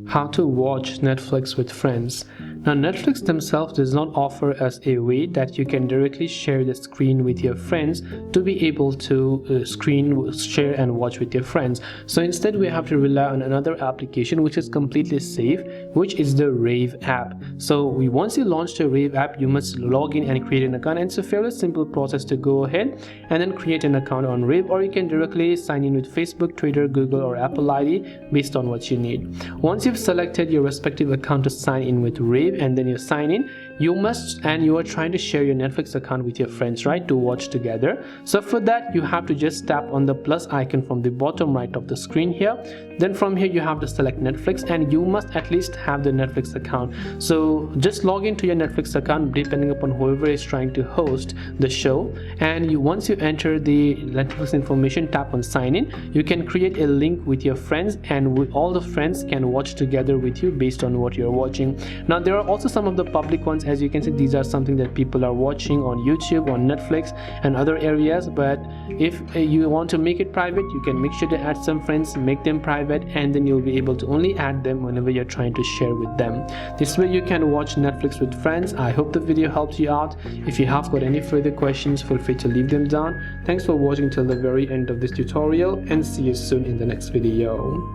How to watch Netflix with friends. Now, Netflix themselves does not offer us a way that you can directly share the screen with your friends to be able to screen share and watch with your friends. So instead we have to rely on another application which is completely safe, which is the Rave app. So once you launch the Rave app, you must log in and create an account, and it's a fairly simple process to go ahead and then create an account on Rave, or you can directly sign in with Facebook, Twitter, Google or Apple ID based on what you need. Once you've selected your respective account to sign in with Rave and then you sign in, you are trying to share your Netflix account with your friends, right, to watch together. So for that you have to just tap on the plus icon from the bottom right of the screen here. Then from here you have to select Netflix, and you must at least have the Netflix account. So just log into your Netflix account depending upon whoever is trying to host the show, and once you enter the Netflix information, tap on sign in. You can create a link with your friends, and all the friends can watch together with you based on what you're watching. Now there are also some of the public ones. As you can see, these are something that people are watching on YouTube, on Netflix and other areas. But if you want to make it private, you can make sure to add some friends, make them private, and then you'll be able to only add them whenever you're trying to share with them. This way you can watch Netflix with friends. I hope the video helps you out. If you have got any further questions, feel free to leave them down. Thanks for watching till the very end of this tutorial, and see you soon in the next video.